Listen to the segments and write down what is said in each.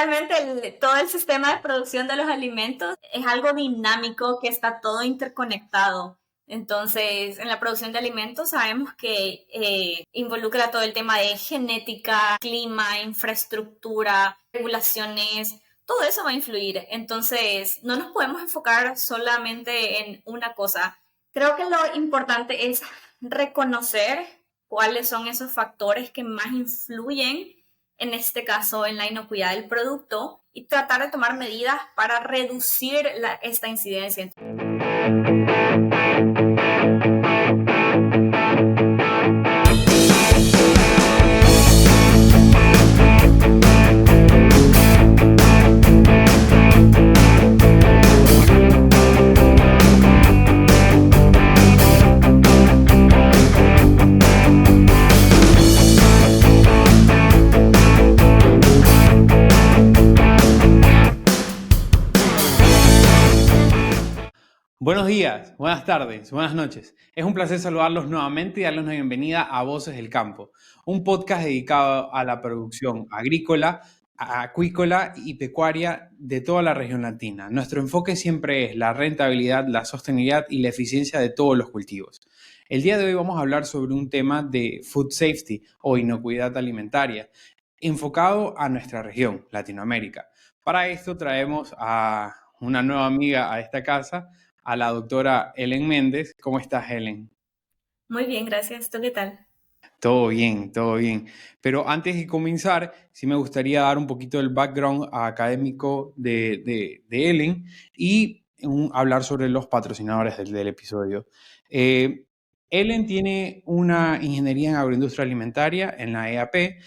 realmente todo el sistema de producción de los alimentos es algo dinámico que está todo interconectado. Entonces, en la producción de alimentos sabemos que involucra todo el tema de genética, clima, infraestructura, regulaciones, todo eso va a influir. Entonces, no nos podemos enfocar solamente en una cosa. Creo que lo importante es reconocer cuáles son esos factores que más influyen, en este caso en la inocuidad del producto, y tratar de tomar medidas para reducir esta incidencia. Buenos días, buenas tardes, buenas noches. Es un placer saludarlos nuevamente y darles una bienvenida a Voces del Campo, un podcast dedicado a la producción agrícola, acuícola y pecuaria de toda la región latina. Nuestro enfoque siempre es la rentabilidad, la sostenibilidad y la eficiencia de todos los cultivos. El día de hoy vamos a hablar sobre un tema de food safety o inocuidad alimentaria, enfocado a nuestra región, Latinoamérica. Para esto traemos a una nueva amiga a esta casa, a la doctora Helen Méndez. ¿Cómo estás, Helen? Muy bien, gracias. ¿Tú qué tal? Todo bien, todo bien. Pero antes de comenzar, sí me gustaría dar un poquito del background académico de Helen y hablar sobre los patrocinadores del episodio. Helen tiene una ingeniería en agroindustria alimentaria en la EAP,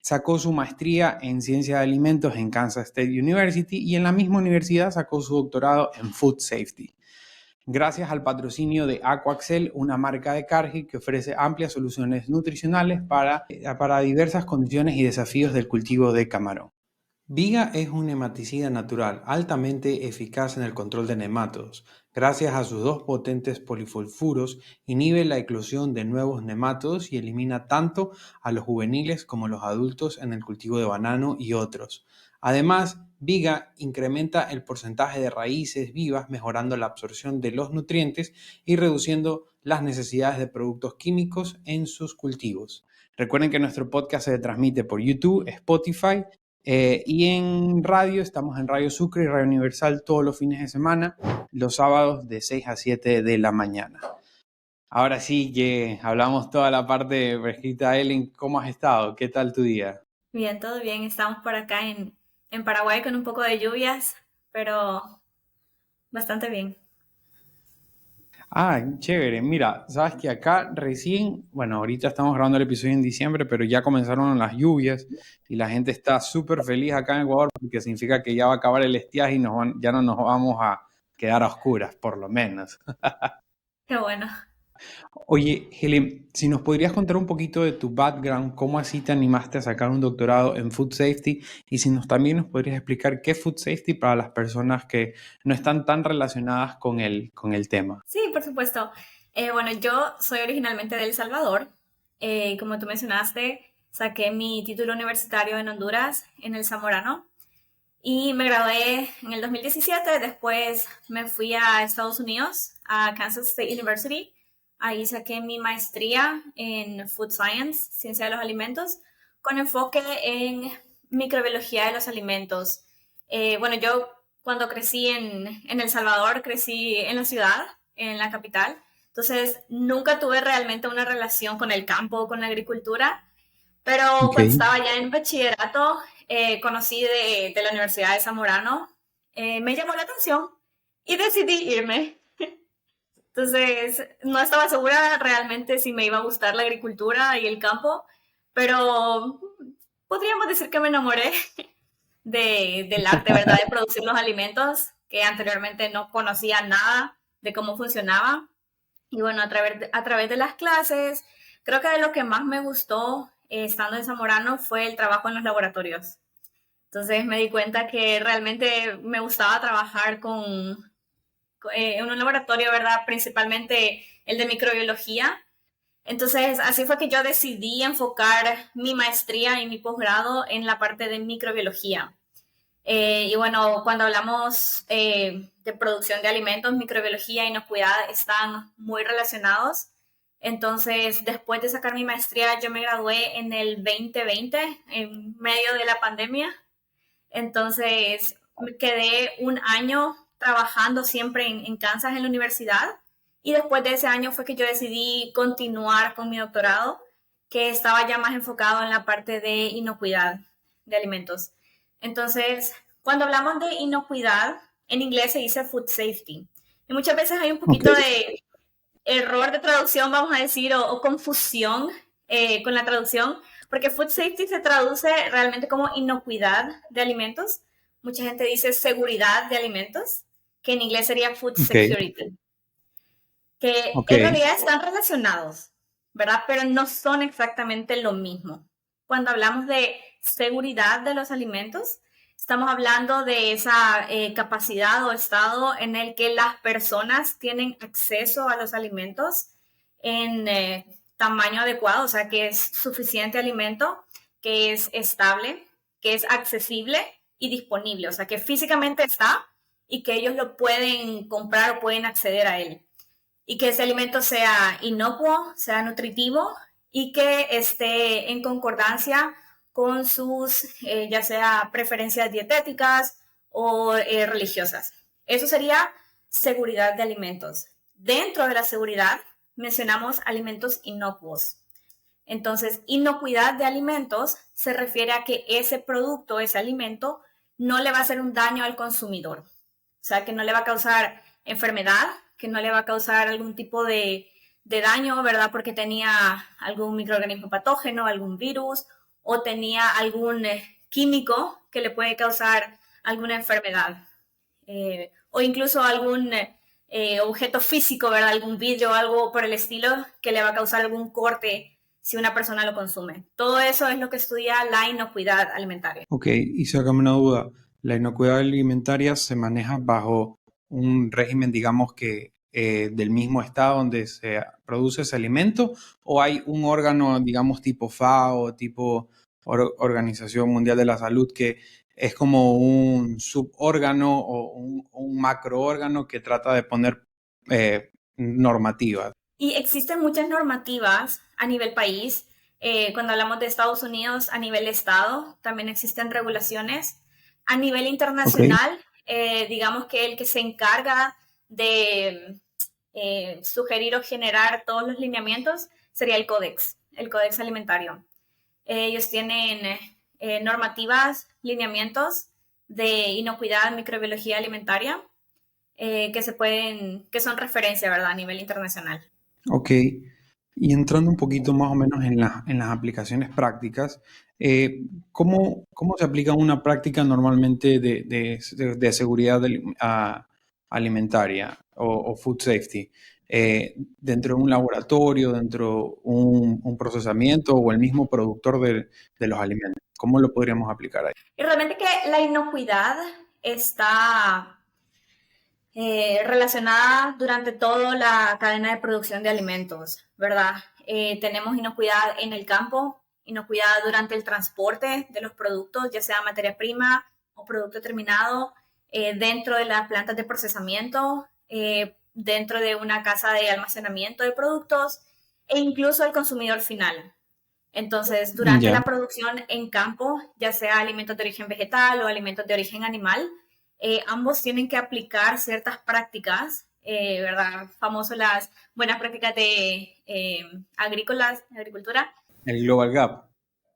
sacó su maestría en ciencia de alimentos en Kansas State University y en la misma universidad sacó su doctorado en food safety. Gracias al patrocinio de Aquaxel, una marca de Cargill que ofrece amplias soluciones nutricionales para diversas condiciones y desafíos del cultivo de camarón. Viga es un nematicida natural altamente eficaz en el control de nematodos. Gracias a sus dos potentes polisulfuros, inhibe la eclosión de nuevos nematodos y elimina tanto a los juveniles como a los adultos en el cultivo de banano y otros. Además, Viga incrementa el porcentaje de raíces vivas, mejorando la absorción de los nutrientes y reduciendo las necesidades de productos químicos en sus cultivos. Recuerden que nuestro podcast se transmite por YouTube, Spotify, y en radio, estamos en Radio Sucre y Radio Universal todos los fines de semana, los sábados de 6 a 7 de la mañana. Ahora sí que hablamos toda la parte fresquita. Ellen, ¿cómo has estado? ¿Qué tal tu día? Bien, todo bien. Estamos por acá en Paraguay con un poco de lluvias, pero bastante bien. Ah, chévere. Mira, sabes que acá recién, bueno, ahorita estamos grabando el episodio en diciembre, pero ya comenzaron las lluvias y la gente está súper feliz acá en Ecuador porque significa que ya va a acabar el estiaje y ya no nos vamos a quedar a oscuras, por lo menos. Qué bueno. Oye, Helen, si nos podrías contar un poquito de tu background, cómo así te animaste a sacar un doctorado en Food Safety y si también nos podrías explicar qué es Food Safety para las personas que no están tan relacionadas con el tema. Sí, por supuesto. Bueno, yo soy originalmente de El Salvador. Como tú mencionaste, saqué mi título universitario en Honduras, en el Zamorano, y me gradué en el 2017. Después me fui a Estados Unidos, a Kansas State University. Ahí saqué mi maestría en Food Science, ciencia de los alimentos, con enfoque en microbiología de los alimentos. Bueno, yo cuando crecí en El Salvador, crecí en la ciudad, en la capital. Entonces, nunca tuve realmente una relación con el campo o con la agricultura, pero Ok. cuando estaba ya en bachillerato, conocí de la Universidad de Zamorano, me llamó la atención y decidí irme. Entonces, no estaba segura realmente si me iba a gustar la agricultura y el campo, pero podríamos decir que me enamoré del arte, ¿verdad? De producir los alimentos, que anteriormente no conocía nada de cómo funcionaba. Y bueno, a través de las clases, creo que de lo que más me gustó estando en Zamorano fue el trabajo en los laboratorios. Entonces me di cuenta que realmente me gustaba trabajar en un laboratorio, ¿verdad? Principalmente el de microbiología. Entonces así fue que yo decidí enfocar mi maestría y mi posgrado en la parte de microbiología. Y bueno, cuando hablamos de producción de alimentos, microbiología y inocuidad están muy relacionados. Entonces, después de sacar mi maestría, yo me gradué en el 2020, en medio de la pandemia. Entonces, me quedé un año trabajando siempre en Kansas en la universidad. Y después de ese año fue que yo decidí continuar con mi doctorado, que estaba ya más enfocado en la parte de inocuidad de alimentos. Entonces, cuando hablamos de inocuidad, en inglés se dice food safety. Y muchas veces hay un Ok, poquito de error de traducción, vamos a decir, o confusión con la traducción, porque food safety se traduce realmente como inocuidad de alimentos. Mucha gente dice seguridad de alimentos, que en inglés sería food ok, security, que ok, en realidad están relacionados, ¿verdad? Pero no son exactamente lo mismo. Cuando hablamos de seguridad de los alimentos, estamos hablando de esa capacidad o estado en el que las personas tienen acceso a los alimentos en tamaño adecuado, o sea, que es suficiente alimento, que es estable, que es accesible y disponible, o sea, que físicamente está y que ellos lo pueden comprar o pueden acceder a él. Y que ese alimento sea inocuo, sea nutritivo y que esté en concordancia con sus, ya sea preferencias dietéticas o religiosas. Eso sería seguridad de alimentos. Dentro de la seguridad mencionamos alimentos inocuos. Entonces, inocuidad de alimentos se refiere a que ese producto, ese alimento, no le va a hacer un daño al consumidor. O sea, que no le va a causar enfermedad, que no le va a causar algún tipo de daño, ¿verdad? Porque tenía algún microorganismo patógeno, algún virus, o tenía algún químico que le puede causar alguna enfermedad. O incluso algún objeto físico, ¿verdad? Algún vidrio o algo por el estilo que le va a causar algún corte si una persona lo consume. Todo eso es lo que estudia la inocuidad alimentaria. ok. Y sácame una duda. ¿La inocuidad alimentaria se maneja bajo un régimen, digamos que del mismo estado donde se produce ese alimento? ¿O hay un órgano, digamos, tipo FAO, tipo Organización Mundial de la Salud, que es como un subórgano o un macroórgano que trata de poner normativas? Y existen muchas normativas a nivel país. Cuando hablamos de Estados Unidos, a nivel estado, también existen regulaciones. A nivel Ok, internacional, digamos que el que se encarga de sugerir o generar todos los lineamientos sería el Códex Alimentario. Ellos tienen normativas, lineamientos de inocuidad, microbiología alimentaria, que son referencia, ¿verdad?, a nivel internacional. ok. Y entrando un poquito más o menos en en las aplicaciones prácticas, ¿cómo se aplica una práctica normalmente de seguridad alimentaria o food safety? ¿Dentro de un laboratorio, dentro de un procesamiento o el mismo productor de los alimentos? ¿Cómo lo podríamos aplicar ahí? Y realmente que la inocuidad está relacionada durante toda la cadena de producción de alimentos, ¿verdad? Tenemos inocuidad en el campo, inocuidad durante el transporte de los productos, ya sea materia prima o producto terminado, dentro de las plantas de procesamiento, dentro de una casa de almacenamiento de productos e incluso el consumidor final. Entonces, durante Ya. la producción en campo, ya sea alimentos de origen vegetal o alimentos de origen animal, ambos tienen que aplicar ciertas prácticas, ¿verdad? Famoso las buenas prácticas de agricultura. El Global Gap.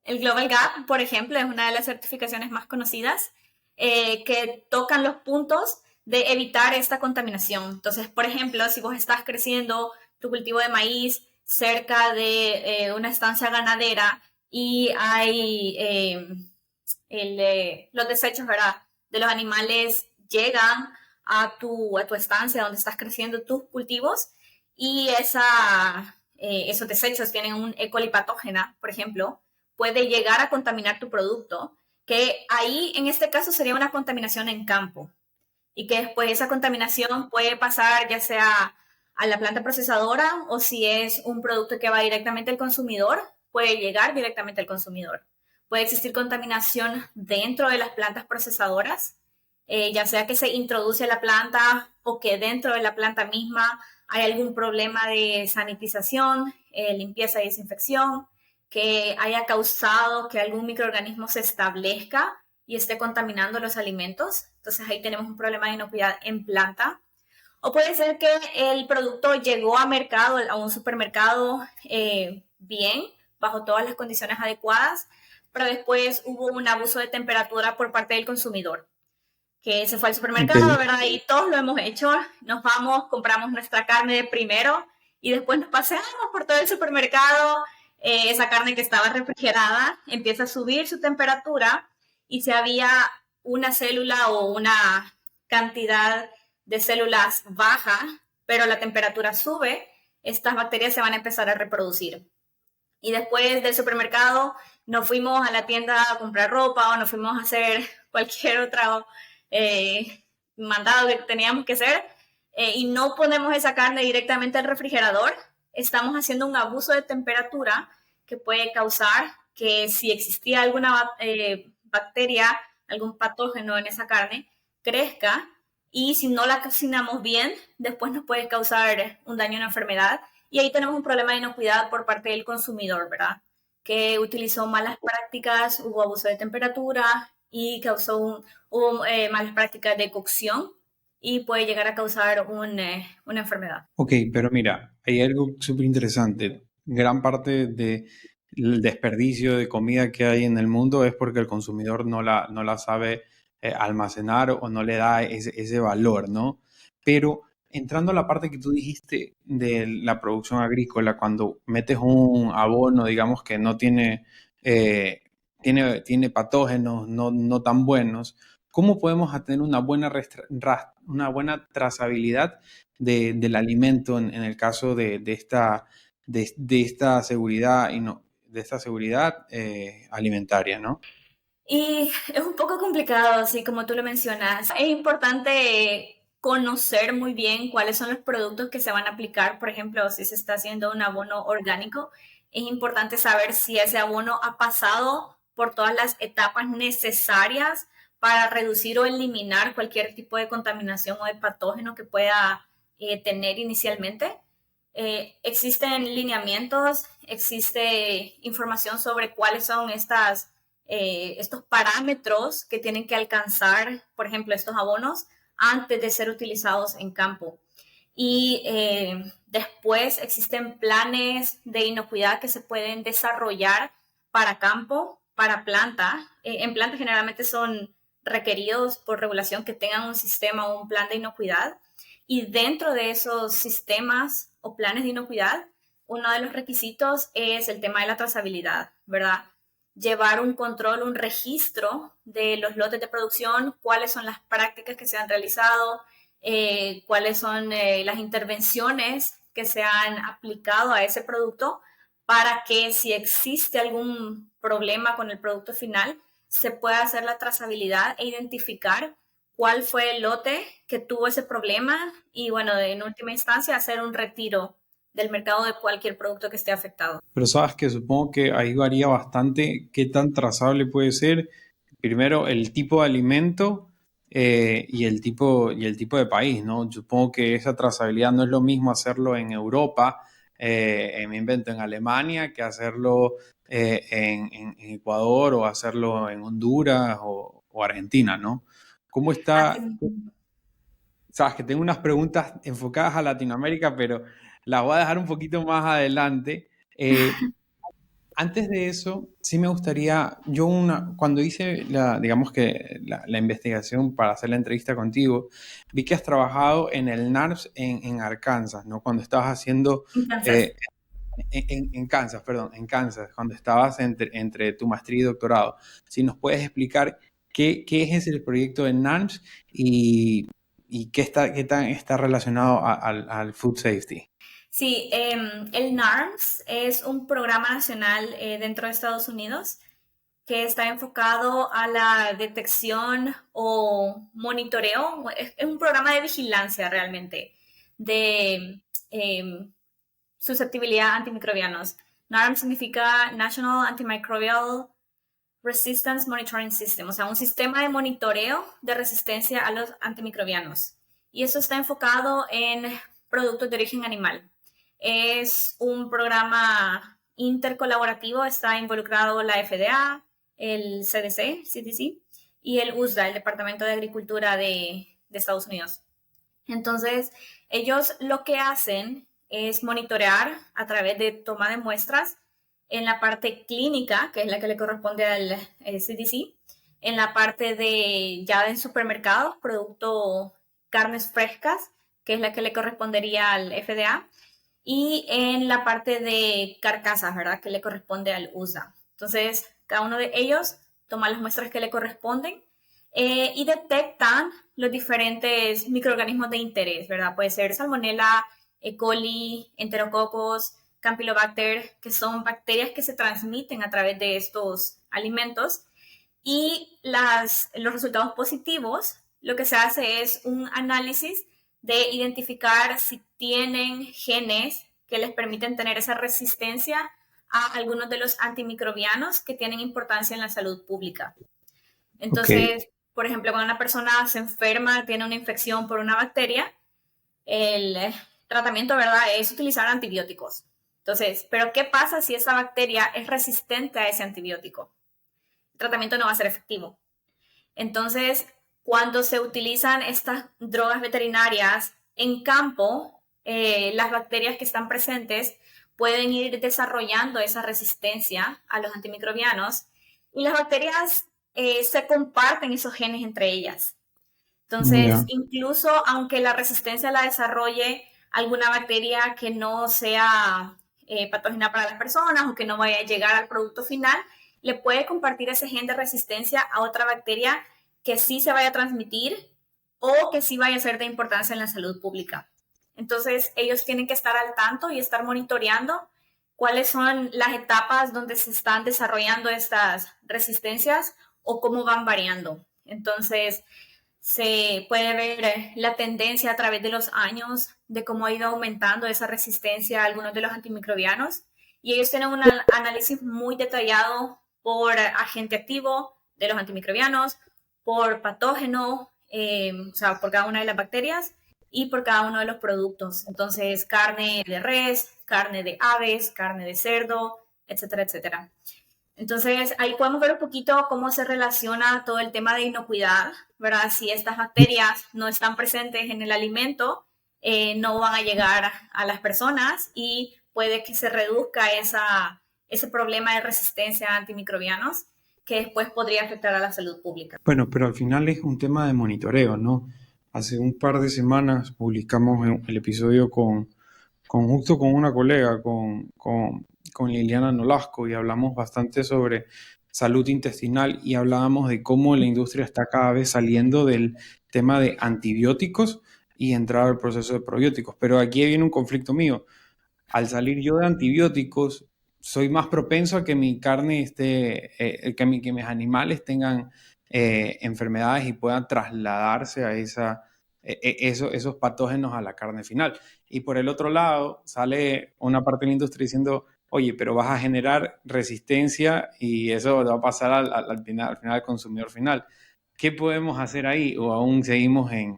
El Global Gap, por ejemplo, es una de las certificaciones más conocidas que tocan los puntos de evitar esta contaminación. Entonces, por ejemplo, si vos estás creciendo tu cultivo de maíz cerca de una estancia ganadera y hay los desechos, ¿verdad?, de los animales llegan a tu estancia donde estás creciendo tus cultivos y esos desechos tienen un E. coli patógena, por ejemplo, puede llegar a contaminar tu producto, que ahí en este caso sería una contaminación en campo y que después esa contaminación puede pasar ya sea a la planta procesadora o si es un producto que va directamente al consumidor, puede llegar directamente al consumidor. puede existir contaminación dentro de las plantas procesadoras, ya sea que se introduce a la planta o que dentro de la planta misma hay algún problema de sanitización, limpieza y desinfección, que haya causado que algún microorganismo se establezca y esté contaminando los alimentos. Entonces ahí tenemos un problema de inocuidad en planta. O puede ser que el producto llegó a mercado, a un supermercado bien, bajo todas las condiciones adecuadas, pero después hubo un abuso de temperatura por parte del consumidor, que se fue al Ok. supermercado, ¿verdad? Y todos lo hemos hecho, nos vamos, compramos nuestra carne primero y después nos paseamos por todo el supermercado, esa carne que estaba refrigerada empieza a subir su temperatura y si había una célula o una cantidad de células baja, pero la temperatura sube, estas bacterias se van a empezar a reproducir. Y después del supermercado nos fuimos a la tienda a comprar ropa o nos fuimos a hacer cualquier otro mandado que teníamos que hacer y no ponemos esa carne directamente al refrigerador, estamos haciendo un abuso de temperatura que puede causar que si existía alguna bacteria, algún patógeno en esa carne, crezca y si no la cocinamos bien, después nos puede causar un daño, una enfermedad y ahí tenemos un problema de inocuidad por parte del consumidor, ¿verdad? Que utilizó malas prácticas, hubo abuso de temperatura y hubo malas prácticas de cocción y puede llegar a causar una enfermedad. Ok, pero mira, hay algo súper interesante. Gran parte del desperdicio de comida que hay en el mundo es porque el consumidor no la sabe almacenar o no le da ese valor, ¿no? Pero entrando a la parte que tú dijiste de la producción agrícola, cuando metes un abono, digamos, que no eh, tiene patógenos no tan buenos, ¿cómo podemos tener una buena trazabilidad del alimento en el caso de esta seguridad y no, de esta seguridad alimentaria, ¿no? Y es un poco complicado, así como tú lo mencionas. Es importante conocer muy bien cuáles son los productos que se van a aplicar. Por ejemplo, si se está haciendo un abono orgánico, es importante saber si ese abono ha pasado por todas las etapas necesarias para reducir o eliminar cualquier tipo de contaminación o de patógeno que pueda tener inicialmente. Existen lineamientos, existe información sobre cuáles son estos parámetros que tienen que alcanzar, por ejemplo, estos abonos antes de ser utilizados en campo. Y después existen planes de inocuidad que se pueden desarrollar para campo, para planta. En planta generalmente son requeridos por regulación que tengan un sistema o un plan de inocuidad. Y dentro de esos sistemas o planes de inocuidad, uno de los requisitos es el tema de la trazabilidad, ¿verdad? Llevar un control, un registro de los lotes de producción, cuáles son las prácticas que se han realizado, cuáles son las intervenciones que se han aplicado a ese producto para que si existe algún problema con el producto final, se pueda hacer la trazabilidad e identificar cuál fue el lote que tuvo ese problema y, bueno, en última instancia, hacer un retiro del mercado de cualquier producto que esté afectado. Pero sabes que supongo que ahí varía bastante qué tan trazable puede ser. Primero, el tipo de alimento y el tipo de país, ¿no? Supongo que esa trazabilidad no es lo mismo hacerlo en Europa, me invento en Alemania, que hacerlo en Ecuador o hacerlo en Honduras o Argentina, ¿no? ¿Cómo Así está? Sabes que tengo unas preguntas enfocadas a Latinoamérica, pero las voy a dejar un poquito más adelante. Antes de eso, sí me gustaría, cuando hice digamos que la investigación para hacer la entrevista contigo, vi que has trabajado en el NARPS en Arkansas, ¿no? Cuando estabas haciendo, entonces, eh, en Kansas, perdón, en Kansas, cuando estabas entre tu maestría y doctorado. Si nos puedes explicar qué es el proyecto de NARPS y qué tan está relacionado al food safety. sí, el NARMS es un programa nacional dentro de Estados Unidos que está enfocado a la detección o monitoreo, es un programa de vigilancia realmente de susceptibilidad a antimicrobianos. NARM significa National Antimicrobial Resistance Monitoring System, o sea, un sistema de monitoreo de resistencia a los antimicrobianos. Y eso está enfocado en productos de origen animal. Es un programa intercolaborativo, está involucrado la FDA, el CDC y el USDA, el Departamento de Agricultura de Estados Unidos. Entonces, ellos lo que hacen es monitorear a través de toma de muestras en la parte clínica, que es la que le corresponde al CDC, en la parte de ya en supermercados, producto carnes frescas, que es la que le correspondería al FDA, y en la parte de carcasas, ¿verdad? Que le corresponde al USA. Entonces, cada uno de ellos toma las muestras que le corresponden y detectan los diferentes microorganismos de interés, ¿verdad? Puede ser Salmonella, E. coli, Enterococos, Campylobacter, que son bacterias que se transmiten a través de estos alimentos. Y los resultados positivos, lo que se hace es un análisis de identificar si tienen genes que les permiten tener esa resistencia a algunos de los antimicrobianos que tienen importancia en la salud pública. Ok, Entonces, por ejemplo, cuando una persona se enferma, tiene una infección por una bacteria, el tratamiento, ¿verdad?, es utilizar antibióticos. Entonces, ¿pero qué pasa si esa bacteria es resistente a ese antibiótico? El tratamiento no va a ser efectivo. Entonces, cuando se utilizan estas drogas veterinarias en campo, las bacterias que están presentes pueden ir desarrollando esa resistencia a los antimicrobianos y las bacterias se comparten esos genes entre ellas. Entonces, ya. incluso aunque la resistencia la desarrolle alguna bacteria que no sea patógena para las personas o que no vaya a llegar al producto final, le puede compartir ese gen de resistencia a otra bacteria que sí se vaya a transmitir o que sí vaya a ser de importancia en la salud pública. Entonces, ellos tienen que estar al tanto y estar monitoreando cuáles son las etapas donde se están desarrollando estas resistencias o cómo van variando. Entonces, se puede ver la tendencia a través de los años de cómo ha ido aumentando esa resistencia a algunos de los antimicrobianos. Y ellos tienen un análisis muy detallado por agente activo de los antimicrobianos, por patógeno, o sea, por cada una de las bacterias y por cada uno de los productos. Entonces, carne de res, carne de aves, carne de cerdo, etcétera, etcétera. Entonces, ahí podemos ver un poquito cómo se relaciona todo el tema de inocuidad, ¿verdad? Si estas bacterias no están presentes en el alimento, no van a llegar a las personas y puede que se reduzca ese problema de resistencia a antimicrobianos que después podría afectar a la salud pública. Bueno, pero al final es un tema de monitoreo, ¿no? Hace un par de semanas publicamos el episodio justo con una colega, con Liliana Nolasco, y hablamos bastante sobre salud intestinal y hablábamos de cómo la industria está cada vez saliendo del tema de antibióticos y entrar al proceso de probióticos. Pero aquí viene un conflicto mío. Al salir yo de antibióticos, soy más propenso a que mi carne que mis animales tengan enfermedades y puedan trasladarse a esos patógenos a la carne final. Y por el otro lado, sale una parte de la industria diciendo, oye, pero vas a generar resistencia y eso va a pasar al final al consumidor final. ¿Qué podemos hacer ahí? ¿O aún seguimos en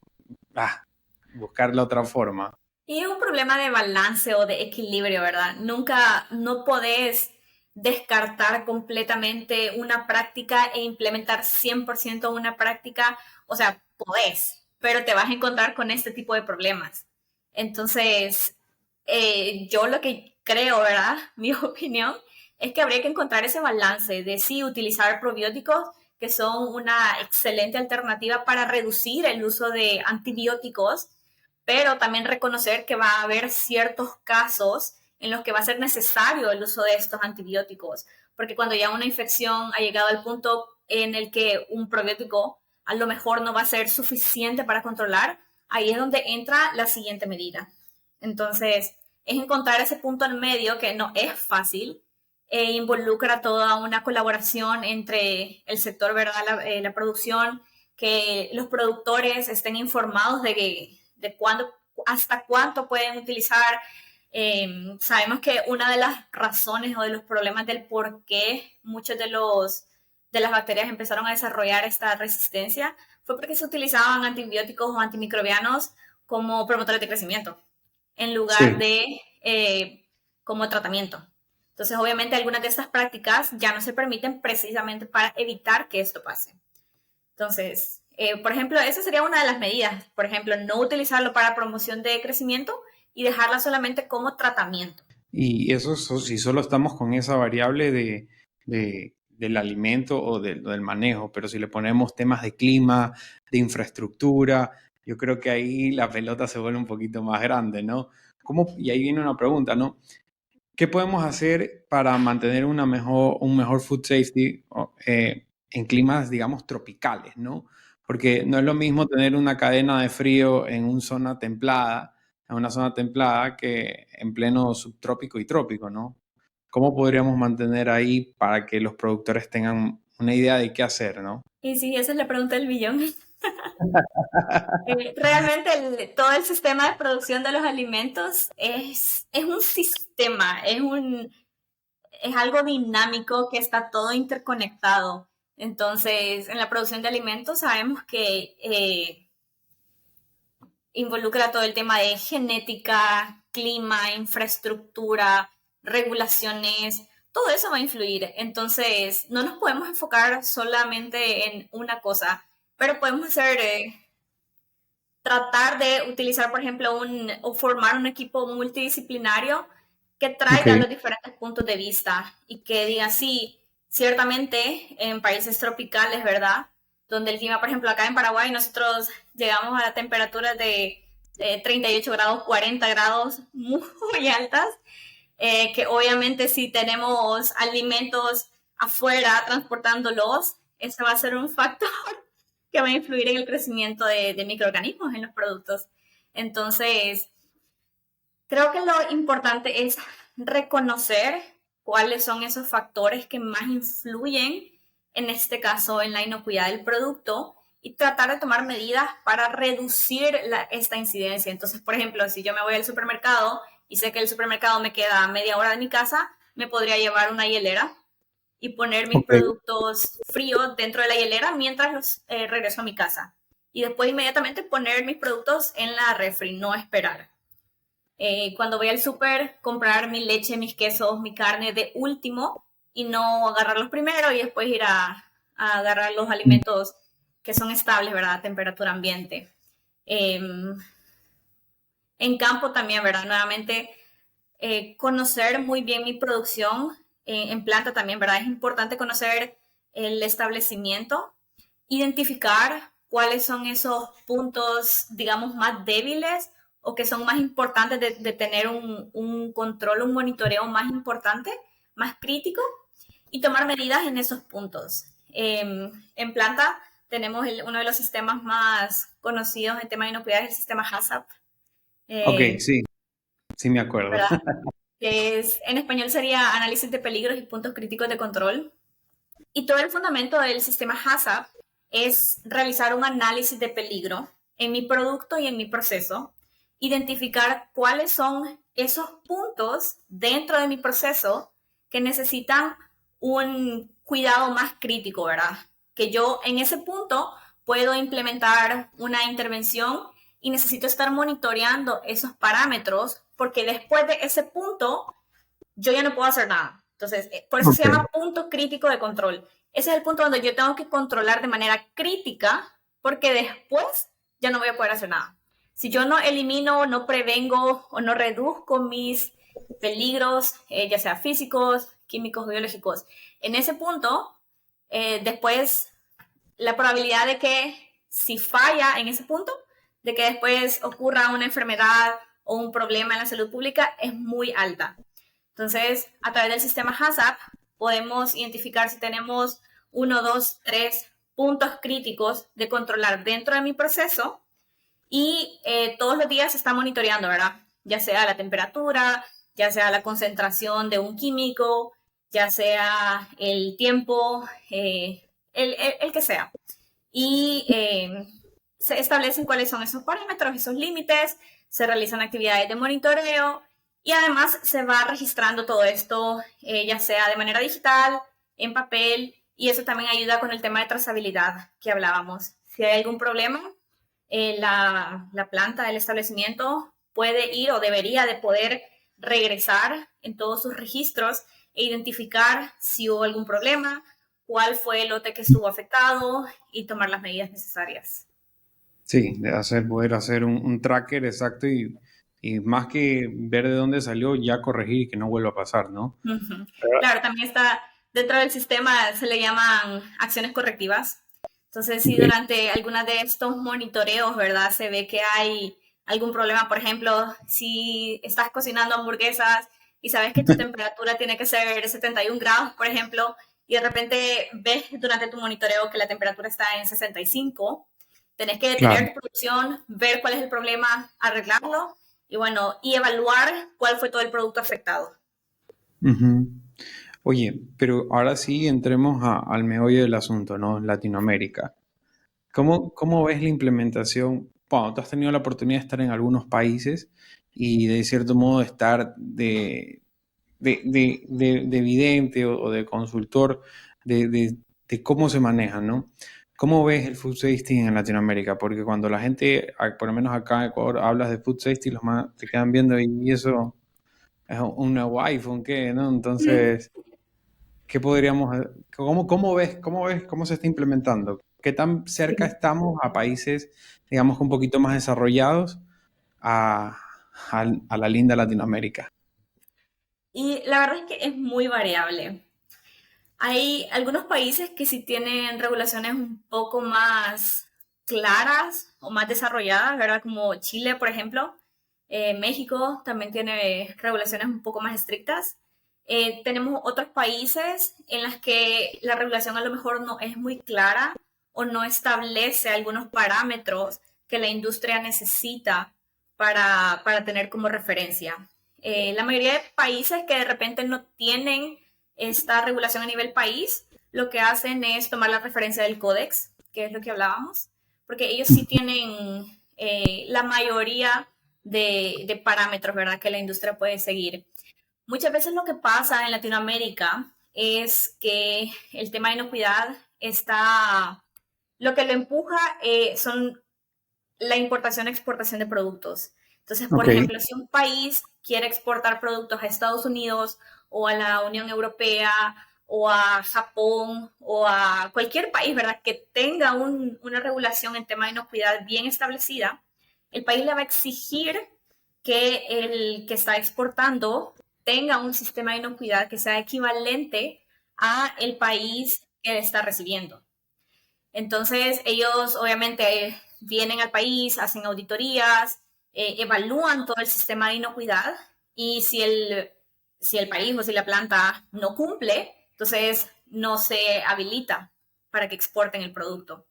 buscar la otra forma? Y es un problema de balance o de equilibrio, ¿verdad? Nunca, no podés descartar completamente una práctica e implementar 100% una práctica. O sea, podés, pero te vas a encontrar con este tipo de problemas. Entonces, yo lo que creo, ¿verdad? Mi opinión es que habría que encontrar ese balance de sí utilizar probióticos, que son una excelente alternativa para reducir el uso de antibióticos, pero también reconocer que va a haber ciertos casos en los que va a ser necesario el uso de estos antibióticos, porque cuando ya una infección ha llegado al punto en el que un probiótico a lo mejor no va a ser suficiente para controlar, ahí es donde entra la siguiente medida. Entonces, es encontrar ese punto en medio que no es fácil e involucra toda una colaboración entre el sector, ¿verdad? La producción, que los productores estén informados de cuándo, hasta cuánto pueden utilizar. Sabemos que una de las razones o de los problemas del por qué muchos de los de las bacterias empezaron a desarrollar esta resistencia fue porque se utilizaban antibióticos o antimicrobianos como promotores de crecimiento en lugar Sí. de como tratamiento. Entonces, obviamente, algunas de estas prácticas ya no se permiten precisamente para evitar que esto pase. Entonces, por ejemplo, esa sería una de las medidas. Por ejemplo, no utilizarlo para promoción de crecimiento y dejarla solamente como tratamiento. Y eso si solo estamos con esa variable del alimento o del manejo, pero si le ponemos temas de clima, de infraestructura, yo creo que ahí la pelota se vuelve un poquito más grande, ¿no? Y ahí viene una pregunta, ¿no? ¿Qué podemos hacer para mantener un mejor food safety en climas, digamos, tropicales, ¿no? Porque no es lo mismo tener una cadena de frío en una zona templada que en pleno subtrópico y trópico, ¿no? ¿Cómo podríamos mantener ahí para que los productores tengan una idea de qué hacer, ¿no? Y sí, esa es la pregunta del millón. Realmente todo el sistema de producción de los alimentos es un sistema, es algo dinámico que está todo interconectado. Entonces, en la producción de alimentos sabemos que involucra todo el tema de genética, clima, infraestructura, regulaciones, todo eso va a influir. Entonces, no nos podemos enfocar solamente en una cosa, pero podemos hacer, tratar de utilizar, por ejemplo, o formar un equipo multidisciplinario que Ok, traiga los diferentes puntos de vista y que diga, sí, ciertamente en países tropicales, ¿verdad? Donde el clima, por ejemplo, acá en Paraguay, nosotros llegamos a temperaturas de 38 grados, 40 grados muy altas, que obviamente si tenemos alimentos afuera transportándolos, ese va a ser un factor que va a influir en el crecimiento de microorganismos en los productos. Entonces, creo que lo importante es reconocer cuáles son esos factores que más influyen, en este caso, en la inocuidad del producto y tratar de tomar medidas para reducir esta incidencia. Entonces, por ejemplo, si yo me voy al supermercado y sé que el supermercado me queda a media hora de mi casa, me podría llevar una hielera y poner mis ok, productos fríos dentro de la hielera mientras los regreso a mi casa. Y después inmediatamente poner mis productos en la refri, no esperar. Cuando voy al súper, comprar mi leche, mis quesos, mi carne de último y no agarrarlos primero y después ir a agarrar los alimentos que son estables, ¿verdad? A temperatura ambiente. Eh, en campo también, ¿verdad? Nuevamente, conocer muy bien mi producción en planta también, ¿verdad? Es importante conocer el establecimiento, identificar cuáles son esos puntos, digamos, más débiles o que son más importantes de tener un control, un monitoreo más importante, más crítico y tomar medidas en esos puntos. En planta tenemos uno de los sistemas más conocidos en tema de inocuidad, es el sistema HACCP, ok, eh, sí, sí me acuerdo. ¿verdad? Que es, en español sería análisis de peligros y puntos críticos de control. Y todo el fundamento del sistema HACCP es realizar un análisis de peligro en mi producto y en mi proceso, identificar cuáles son esos puntos dentro de mi proceso que necesitan un cuidado más crítico, ¿verdad? Que yo en ese punto puedo implementar una intervención y necesito estar monitoreando esos parámetros porque después de ese punto yo ya no puedo hacer nada. Entonces, por eso se Ok, llama punto crítico de control. Ese es el punto donde yo tengo que controlar de manera crítica porque después ya no voy a poder hacer nada. Si yo no elimino, no prevengo o no reduzco mis peligros, ya sea físicos, químicos, biológicos, en ese punto, después la probabilidad de que si falla en ese punto, de que después ocurra una enfermedad o un problema en la salud pública es muy alta. Entonces, a través del sistema HACCP podemos identificar si tenemos uno, dos, tres puntos críticos de controlar dentro de mi proceso y todos los días se está monitoreando, ¿verdad? Ya sea la temperatura, ya sea la concentración de un químico, ya sea el tiempo, el que sea. Y se establecen cuáles son esos parámetros, esos límites, se realizan actividades de monitoreo y además se va registrando todo esto, ya sea de manera digital, en papel y eso también ayuda con el tema de trazabilidad que hablábamos. Si hay algún problema, la planta, el establecimiento puede ir o debería de poder regresar en todos sus registros e identificar si hubo algún problema, cuál fue el lote que estuvo afectado y tomar las medidas necesarias. Sí, de poder hacer un tracker exacto y más que ver de dónde salió, ya corregir y que no vuelva a pasar, ¿no? Uh-huh. Pero- Claro, también está dentro del sistema, se le llaman acciones correctivas. Entonces, si Ok, durante alguna de estos monitoreos, ¿verdad? Se ve que hay algún problema, por ejemplo, si estás cocinando hamburguesas y sabes que tu temperatura tiene que ser 71 grados, por ejemplo, y de repente ves durante tu monitoreo que la temperatura está en 65, tenés que claro. detener tu producción, ver cuál es el problema, arreglarlo y bueno, y evaluar cuál fue todo el producto afectado. Ujú. Oye, pero ahora sí entremos al meollo del asunto, ¿no? Latinoamérica. ¿Cómo ves la implementación? Bueno, tú has tenido la oportunidad de estar en algunos países y de cierto modo estar de vidente o de consultor de cómo se manejan, ¿no? ¿Cómo ves el food safety en Latinoamérica? Porque cuando la gente, por lo menos acá en Ecuador, hablas de food safety, los más te quedan viendo y eso es un nuevo iPhone, ¿qué? ¿No? Entonces, ¿qué podríamos, cómo ves cómo se está implementando? ¿Qué tan cerca Sí. estamos a países, digamos, un poquito más desarrollados a, a la linda Latinoamérica? Y la verdad es que es muy variable. Hay algunos países que sí tienen regulaciones un poco más claras o más desarrolladas, ¿verdad? Como Chile, por ejemplo. México también tiene regulaciones un poco más estrictas. Tenemos otros países en los que la regulación a lo mejor no es muy clara o no establece algunos parámetros que la industria necesita para tener como referencia. La mayoría de países que de repente no tienen esta regulación a nivel país, lo que hacen es tomar la referencia del códex, que es lo que hablábamos, porque ellos sí tienen la mayoría de parámetros, ¿verdad?, que la industria puede seguir. Muchas veces lo que pasa en Latinoamérica es que el tema de inocuidad está, lo que lo empuja son la importación e exportación de productos. Entonces, por Ok. ejemplo, si un país quiere exportar productos a Estados Unidos o a la Unión Europea o a Japón o a cualquier país, ¿verdad?, que tenga una regulación en tema de inocuidad bien establecida, el país le va a exigir que el que está exportando tenga un sistema de inocuidad que sea equivalente a el país que está recibiendo. Entonces, ellos obviamente vienen al país, hacen auditorías, evalúan todo el sistema de inocuidad y si el país o si la planta no cumple, entonces no se habilita para que exporten el producto.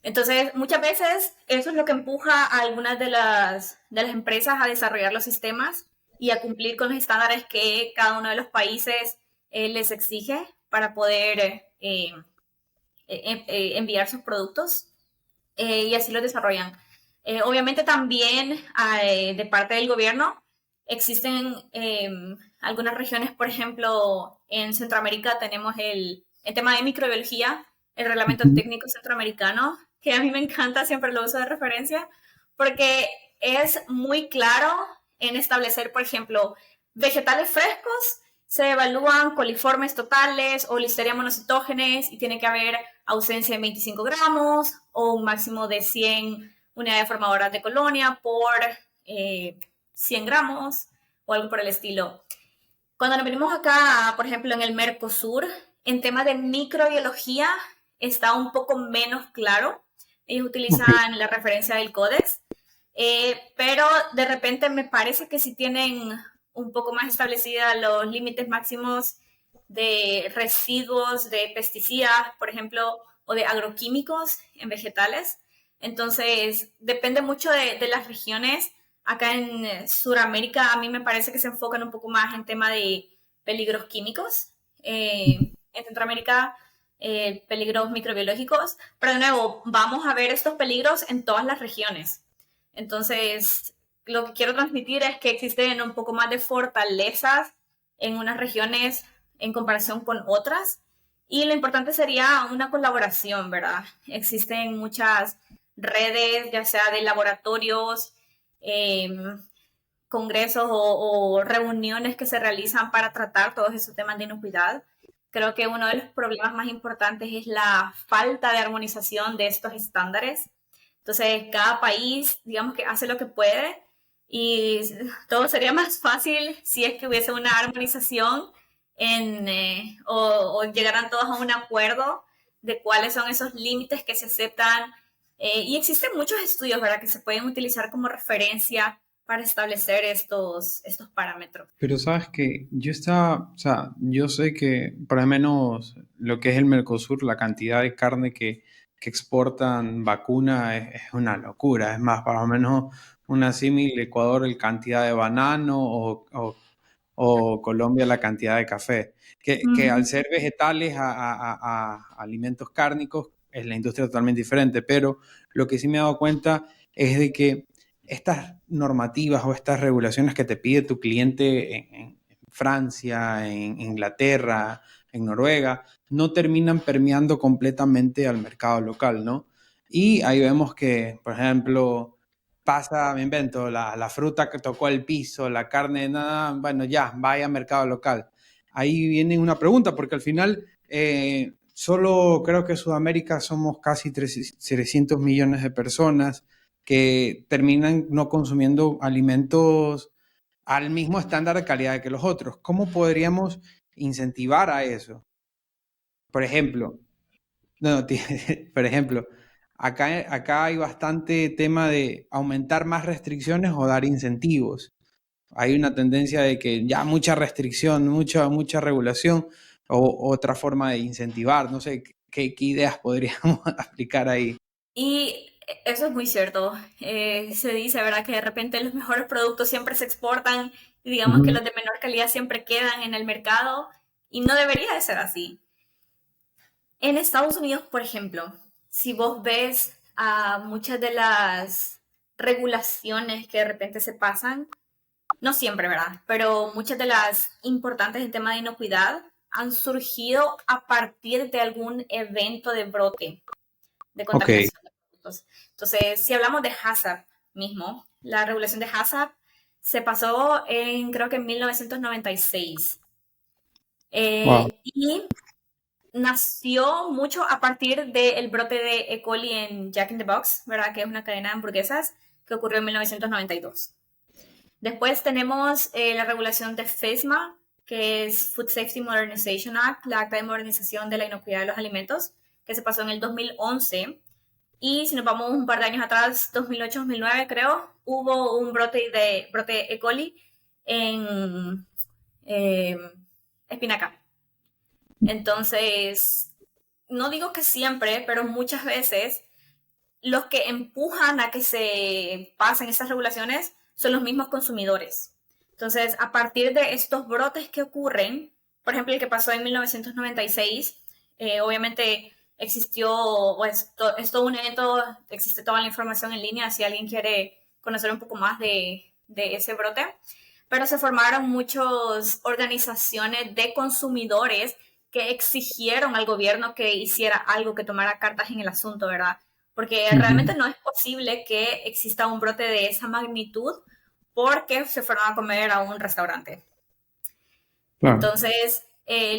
Entonces, muchas veces eso es lo que empuja a algunas de las empresas a desarrollar los sistemas y a cumplir con los estándares que cada uno de los países les exige para poder enviar sus productos y así los desarrollan. Obviamente también de parte del gobierno existen algunas regiones, por ejemplo, en Centroamérica tenemos el tema de microbiología, el reglamento Ujú. técnico centroamericano, que a mí me encanta, siempre lo uso de referencia, porque es muy claro en establecer, por ejemplo, vegetales frescos se evalúan coliformes totales o listeria monocitógenes y tiene que haber ausencia de 25 gramos o un máximo de 100 unidades formadoras de colonia por 100 gramos o algo por el estilo. Cuando nos venimos acá, por ejemplo, en el Mercosur, en temas de microbiología está un poco menos claro. Ellos Ok. utilizan la referencia del códex, pero de repente me parece que sí tienen un poco más establecida los límites máximos de residuos de pesticidas, por ejemplo, o de agroquímicos en vegetales. Entonces, depende mucho de las regiones. Acá en Sudamérica a mí me parece que se enfocan un poco más en tema de peligros químicos. En Centroamérica, peligros microbiológicos. Pero de nuevo, vamos a ver estos peligros en todas las regiones. Entonces, lo que quiero transmitir es que existen un poco más de fortalezas en unas regiones en comparación con otras Y lo importante sería una colaboración, ¿verdad? Existen muchas redes, ya sea de laboratorios, eh, congresos o reuniones que se realizan para tratar todos esos temas de inocuidad. Creo que uno de los problemas más importantes es la falta de armonización de estos estándares. Entonces, cada país, digamos que hace lo que puede y todo sería más fácil si es que hubiese una armonización o llegaran todos a un acuerdo de cuáles son esos límites que se aceptan. Y existen muchos estudios, ¿verdad?, que se pueden utilizar como referencia para establecer estos parámetros. Pero sabes que yo estaba, o sea, yo sé que por lo menos lo que es el Mercosur, la cantidad de carne que exportan vacuna es una locura. Es más, para lo menos una símil, Ecuador, la cantidad de banano o Colombia, la cantidad de café. Que al ser vegetales a alimentos cárnicos, es la industria totalmente diferente. Pero lo que sí me he dado cuenta es de que estas normativas o estas regulaciones que te pide tu cliente en Francia, en Inglaterra, en Noruega, no terminan permeando completamente al mercado local, ¿no? Y ahí vemos que, por ejemplo, pasa, me invento, la fruta que tocó el piso, la carne, nada, bueno, ya, vaya al mercado local. Ahí viene una pregunta, porque al final solo creo que en Sudamérica somos casi 300 millones de personas que terminan no consumiendo alimentos al mismo estándar de calidad que los otros. ¿Cómo podríamos incentivar a eso? Por ejemplo, no, por ejemplo, acá hay bastante tema de aumentar más restricciones o dar incentivos. Hay una tendencia de que ya mucha restricción, mucha regulación o otra forma de incentivar. No sé qué ideas podríamos aplicar ahí. Y eso es muy cierto. Se dice, ¿verdad?, que de repente los mejores productos siempre se exportan y digamos que Ujú. los de menor calidad siempre quedan en el mercado y no debería de ser así. En Estados Unidos, por ejemplo, si vos ves a muchas de las regulaciones que de repente se pasan, no siempre, ¿verdad? Pero muchas de las importantes en tema de inocuidad han surgido a partir de algún evento de brote de Ok, contaminación de productos. Entonces, si hablamos de HACCP mismo, la regulación de HACCP se pasó creo que en 1996. wow. Y nació mucho a partir del brote de E. coli en Jack in the Box, ¿verdad? Que es una cadena de hamburguesas que ocurrió en 1992. Después tenemos la regulación de FSMA, que es Food Safety Modernization Act, la Acta de Modernización de la Inocuidad de los Alimentos, que se pasó en el 2011. Y si nos vamos un par de años atrás, 2008-2009 creo, hubo un brote E. coli en eh, espinaca. Entonces, no digo que siempre, pero muchas veces los que empujan a que se pasen estas regulaciones son los mismos consumidores. Entonces, a partir de estos brotes que ocurren, por ejemplo, el que pasó en 1996, obviamente existió, pues, es todo un evento, existe toda la información en línea si alguien quiere conocer un poco más de ese brote, pero se formaron muchas organizaciones de consumidores que exigieron al gobierno que hiciera algo, que tomara cartas en el asunto, ¿verdad? Porque Ujú. realmente no es posible que exista un brote de esa magnitud porque se fueron a comer a un restaurante. Claro. Entonces,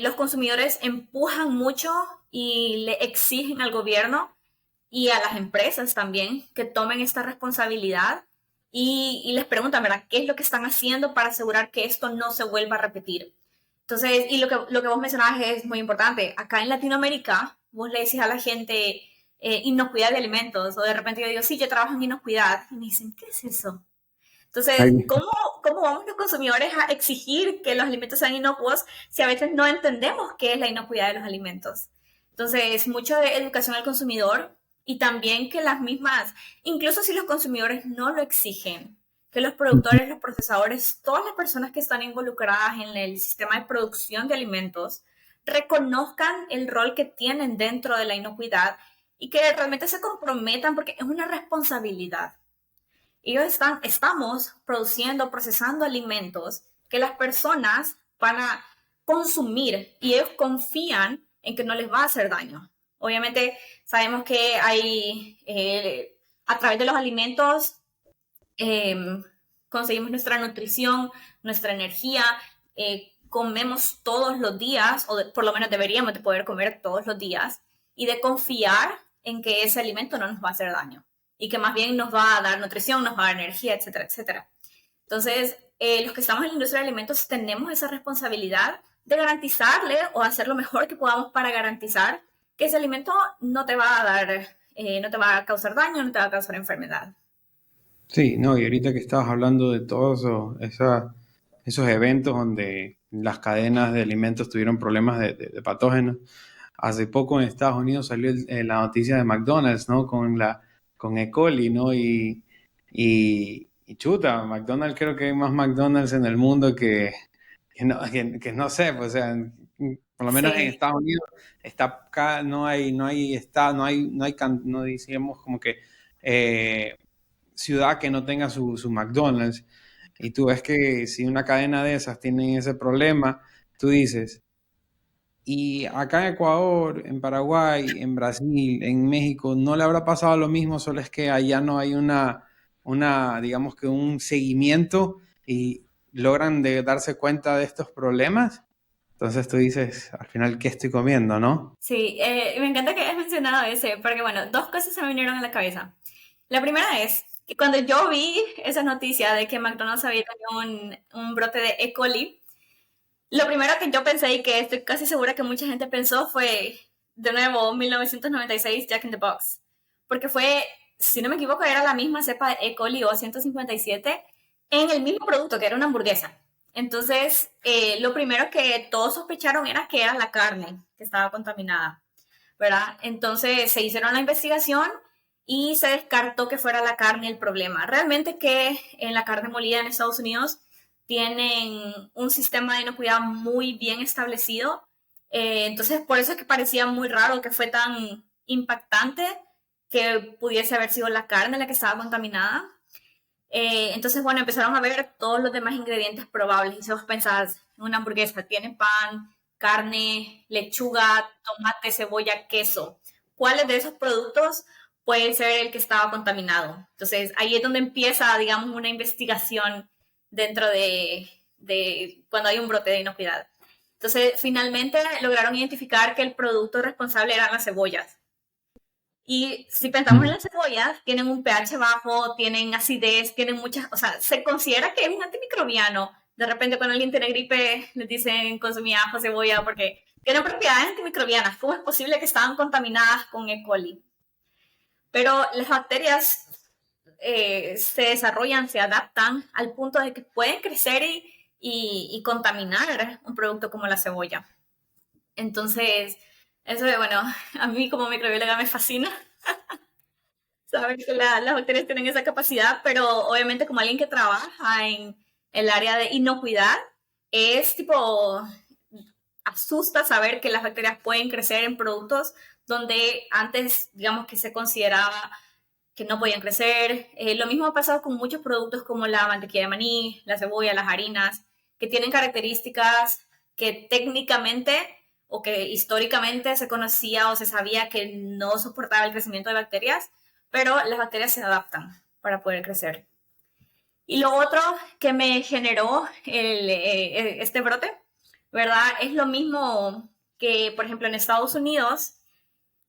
los consumidores empujan mucho y le exigen al gobierno y a las empresas también que tomen esta responsabilidad y les preguntan, ¿verdad?, qué es lo que están haciendo para asegurar que esto no se vuelva a repetir. Entonces, y lo que vos mencionabas es muy importante. Acá en Latinoamérica, vos le decís a la gente inocuidad de alimentos, o de repente yo digo, sí, yo trabajo en inocuidad, y me dicen, ¿qué es eso? Entonces, Ahí. ¿cómo vamos los consumidores a exigir que los alimentos sean inocuos si a veces no entendemos qué es la inocuidad de los alimentos? Entonces, mucho de educación al consumidor y también que las mismas, incluso si los consumidores no lo exigen, que los productores, los procesadores, todas las personas que están involucradas en el sistema de producción de alimentos, reconozcan el rol que tienen dentro de la inocuidad y que realmente se comprometan porque es una responsabilidad. Estamos produciendo, procesando alimentos que las personas van a consumir y ellos confían en que no les va a hacer daño. Obviamente sabemos que hay, a través de los alimentos, eh, conseguimos nuestra nutrición, nuestra energía, comemos todos los días, o por lo menos deberíamos de poder comer todos los días, y de confiar en que ese alimento no nos va a hacer daño, y que más bien nos va a dar nutrición, nos va a dar energía, etcétera, etcétera. Entonces, los que estamos en la industria de alimentos tenemos esa responsabilidad de garantizarle o hacer lo mejor que podamos para garantizar que ese alimento no te va a dar, no te va a causar daño, no te va a causar enfermedad. Sí, no, y ahorita que estabas hablando de todos esos eventos donde las cadenas de alimentos tuvieron problemas de patógenos, hace poco en Estados Unidos salió la noticia de McDonald's, ¿no? Con E. coli, ¿no? Y chuta, McDonald's, creo que hay más McDonald's en el mundo que no sé, pues, o sea, por lo menos en Sí, Estados Unidos está acá, no decíamos como que ciudad que no tenga su McDonald's. Y tú ves que si una cadena de esas tiene ese problema, tú dices, y acá en Ecuador, en Paraguay, en Brasil, en México, ¿no le habrá pasado lo mismo? Solo es que allá no hay digamos que un seguimiento y logran darse cuenta de estos problemas. Entonces tú dices, al final, ¿qué estoy comiendo, no? sí, me encanta que hayas mencionado ese, porque bueno, dos cosas se me vinieron a la cabeza. La primera es que cuando yo vi esa noticia de que McDonald's había tenido un brote de E. coli, lo primero que yo pensé y que estoy casi segura que mucha gente pensó fue, de nuevo, 1996 Jack in the Box. Porque fue, si no me equivoco, era la misma cepa de E. coli o 157 en el mismo producto, que era una hamburguesa. Entonces, lo primero que todos sospecharon era que era la carne que estaba contaminada, ¿verdad? Entonces se hicieron la investigación y se descartó que fuera la carne el problema. Realmente que en la carne molida en Estados Unidos tienen un sistema de inocuidad muy bien establecido. Entonces, por eso es que parecía muy raro que fue tan impactante que pudiese haber sido la carne la que estaba contaminada. Entonces, bueno, empezaron a ver todos los demás ingredientes probables. Y si vos pensás, una hamburguesa tiene pan, carne, lechuga, tomate, cebolla, queso. ¿Cuáles de esos productos puede ser el que estaba contaminado? Entonces, ahí es donde empieza, digamos, una investigación dentro de cuando hay un brote de inocuidad. Entonces, finalmente lograron identificar que el producto responsable eran las cebollas. Y si pensamos en Mm. las cebollas, tienen un pH bajo, tienen acidez, tienen muchas, o sea, se considera que es un antimicrobiano. De repente cuando alguien tiene gripe, les dicen consumir ajo, cebolla, porque tienen propiedades antimicrobianas. ¿Cómo es posible que estaban contaminadas con E. coli? Pero las bacterias se desarrollan, se adaptan al punto de que pueden crecer y contaminar un producto como la cebolla. Entonces, eso de, bueno, a mí como microbióloga me fascina saber que las bacterias tienen esa capacidad, pero obviamente como alguien que trabaja en el área de inocuidad, es tipo, asusta saber que las bacterias pueden crecer en productos donde antes, digamos, que se consideraba que no podían crecer. Lo mismo ha pasado con muchos productos como la mantequilla de maní, la cebolla, las harinas, que tienen características que técnicamente o que históricamente se conocía o se sabía que no soportaba el crecimiento de bacterias, pero las bacterias se adaptan para poder crecer. Y lo otro que me generó este brote, ¿verdad? Es lo mismo que, por ejemplo, en Estados Unidos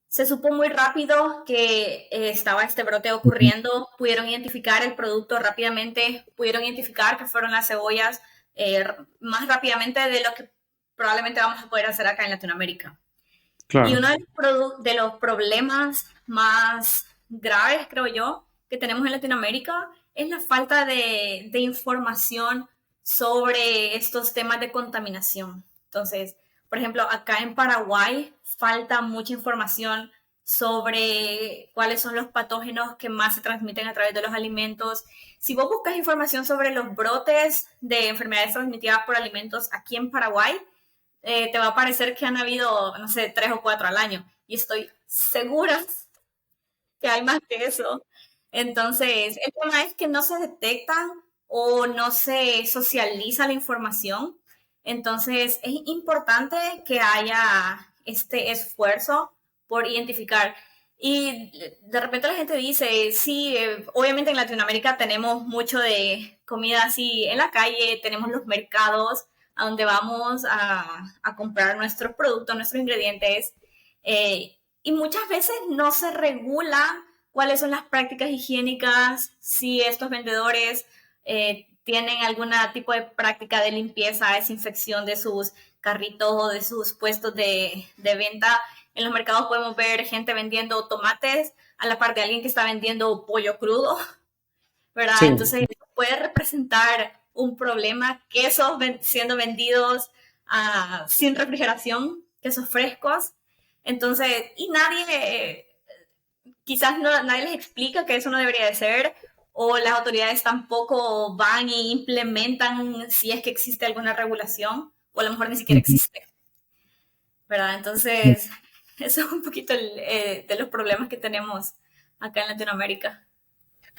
se supo muy rápido que estaba este brote ocurriendo, pudieron identificar el producto rápidamente, pudieron identificar que fueron las cebollas más rápidamente de lo que probablemente vamos a poder hacer acá en Latinoamérica. Y Claro. uno de los problemas más graves, creo yo, que tenemos en Latinoamérica es la falta de información sobre estos temas de contaminación. Entonces, por ejemplo, acá en Paraguay falta mucha información sobre cuáles son los patógenos que más se transmiten a través de los alimentos. Si vos buscas información sobre los brotes de enfermedades transmitidas por alimentos aquí en Paraguay, te va a parecer que han habido, no sé, 3 o 4 al año. Y estoy segura que hay más que eso. Entonces, el tema es que no se detectan o no se socializa la información. Entonces, es importante que haya este esfuerzo por identificar. Y de repente la gente dice, sí, obviamente en Latinoamérica tenemos mucho de comida así en la calle, tenemos los mercados a donde vamos a comprar nuestros productos, nuestros ingredientes, y muchas veces no se regula cuáles son las prácticas higiénicas, si estos vendedores tienen algún tipo de práctica de limpieza, desinfección de sus carritos o de sus puestos de venta. En los mercados podemos ver gente vendiendo tomates a la par de alguien que está vendiendo pollo crudo, ¿verdad? Sí. Entonces puede representar un problema, quesos siendo vendidos sin refrigeración, quesos frescos. Entonces, y nadie, quizás nadie les explica que eso no debería de ser, o las autoridades tampoco van y implementan si es que existe alguna regulación, o a lo mejor ni siquiera Ujú. existe, ¿verdad? Entonces, eso es un poquito de los problemas que tenemos acá en Latinoamérica.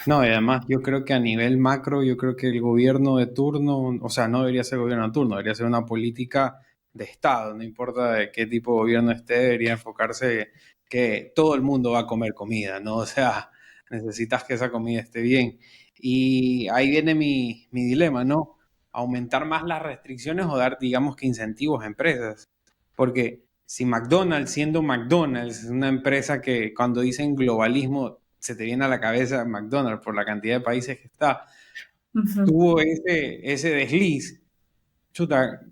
No, y además yo creo que a nivel macro, yo creo que el gobierno de turno, o sea, no debería ser gobierno de turno, debería ser una política de Estado, no importa de qué tipo de gobierno esté, debería enfocarse que todo el mundo va a comer comida, ¿no? O sea, necesitas que esa comida esté bien. Y ahí viene mi dilema, ¿no? Aumentar más las restricciones o dar, digamos que incentivos a empresas. Porque si McDonald's, siendo McDonald's, una empresa que cuando dicen globalismo se te viene a la cabeza McDonald's por la cantidad de países que está, Ujú. tuvo ese desliz, chuta,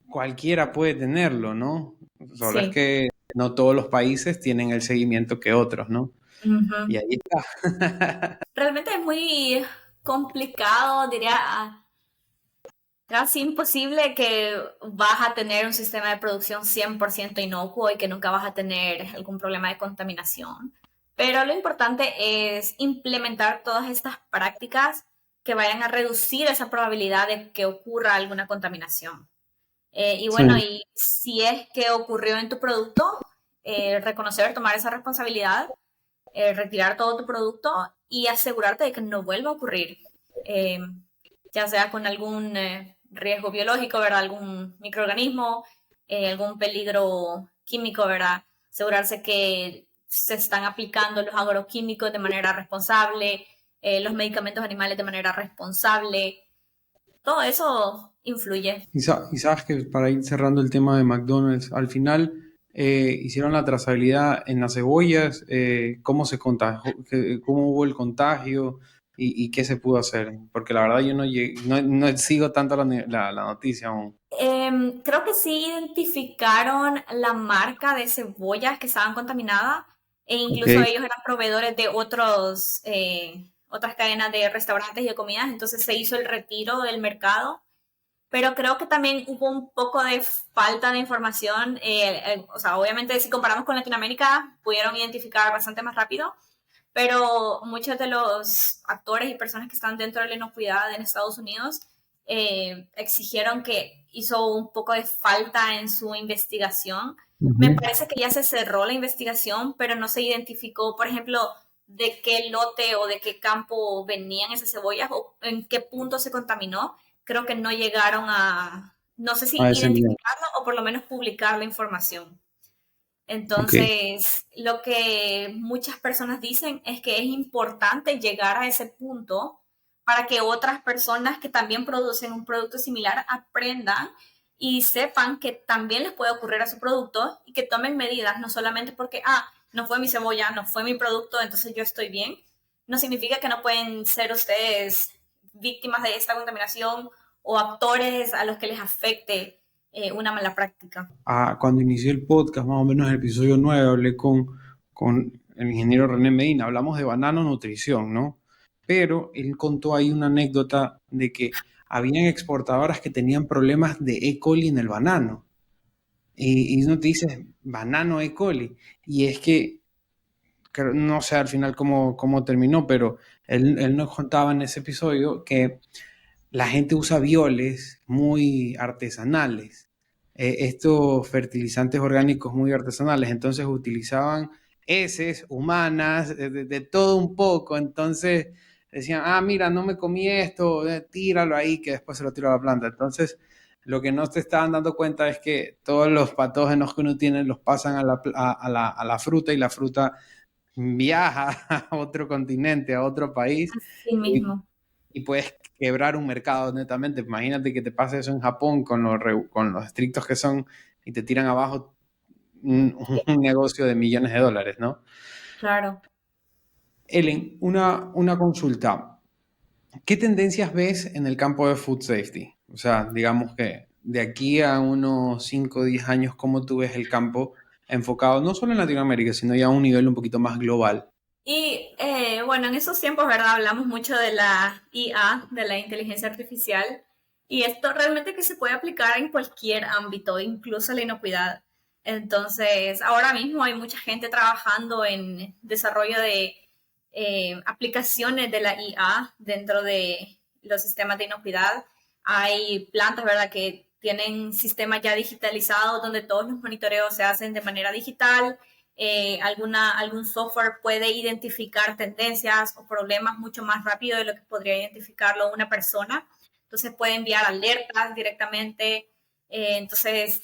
cualquiera puede tenerlo, ¿no? Solo es Sí. que no todos los países tienen el seguimiento que otros, ¿no? Y Ujú. ahí está. Realmente es muy complicado, diría, casi imposible que vas a tener un sistema de producción 100% inocuo y que nunca vas a tener algún problema de contaminación. Pero lo importante es implementar todas estas prácticas que vayan a reducir esa probabilidad de que ocurra alguna contaminación. Y Sí. bueno, y si es que ocurrió en tu producto, reconocer, tomar esa responsabilidad, retirar todo tu producto y asegurarte de que no vuelva a ocurrir, eh, ya sea con algún riesgo biológico, ¿verdad? Algún microorganismo, algún peligro químico, ¿verdad? Asegurarse que se están aplicando los agroquímicos de manera responsable, los medicamentos animales de manera responsable. Todo eso influye. Y sabes que para ir cerrando el tema de McDonald's, al final hicieron la trazabilidad en las cebollas, cómo se contagió, cómo hubo el contagio y qué se pudo hacer. Porque la verdad yo no sigo tanto la noticia aún. Creo que sí identificaron la marca de cebollas que estaban contaminadas e Ok. incluso ellos eran proveedores de otras cadenas de restaurantes y de comidas, entonces se hizo el retiro del mercado, pero creo que también hubo un poco de falta de información, o sea, obviamente si comparamos con Latinoamérica pudieron identificar bastante más rápido, pero muchos de los actores y personas que están dentro de la inocuidad en Estados Unidos exigieron que hizo un poco de falta en su investigación. Me Ujú. parece que ya se cerró la investigación, pero no se identificó, por ejemplo, de qué lote o de qué campo venían esas cebollas o en qué punto se contaminó. Creo que no llegaron no sé si A ese nivel. identificarlo o por lo menos publicar la información. Ok. Entonces, lo que muchas personas dicen es que es importante llegar a ese punto para que otras personas que también producen un producto similar aprendan y sepan que también les puede ocurrir a su producto y que tomen medidas, no solamente porque, no fue mi cebolla, no fue mi producto, entonces yo estoy bien. No significa que no pueden ser ustedes víctimas de esta contaminación o actores a los que les afecte una mala práctica. Cuando inicié el podcast, más o menos en el episodio 9 hablé con el ingeniero René Medina, hablamos de banano nutrición, ¿no? Pero él contó ahí una anécdota de que habían exportadoras que tenían problemas de E. coli en el banano. Y uno te dice, banano E. coli. Y es que, no sé al final cómo terminó, pero él nos contaba en ese episodio que la gente usa violes muy artesanales, estos fertilizantes orgánicos muy artesanales, entonces utilizaban heces humanas, de todo un poco, entonces decían, mira, no me comí esto, tíralo ahí, que después se lo tiro a la planta. Entonces, lo que no te estaban dando cuenta es que todos los patógenos que uno tiene los pasan a la fruta y la fruta viaja a otro continente, a otro país Así y, mismo. y puedes quebrar un mercado netamente. Imagínate que te pase eso en Japón con los estrictos que son y te tiran abajo un, Sí, un negocio de millones de dólares, ¿no? claro. Ellen, una consulta. ¿Qué tendencias ves en el campo de food safety? O sea, digamos que de aquí a unos 5 o 10 años, ¿cómo tú ves el campo enfocado no solo en Latinoamérica, sino ya a un nivel un poquito más global? Y bueno, en esos tiempos, ¿verdad? Hablamos mucho de la IA, de la inteligencia artificial, y esto realmente que se puede aplicar en cualquier ámbito, incluso la inocuidad. Entonces, ahora mismo hay mucha gente trabajando en desarrollo de aplicaciones de la IA dentro de los sistemas de inocuidad. Hay plantas, ¿verdad?, que tienen sistemas ya digitalizados donde todos los monitoreos se hacen de manera digital. Algún software puede identificar tendencias o problemas mucho más rápido de lo que podría identificarlo una persona. Entonces puede enviar alertas directamente. Entonces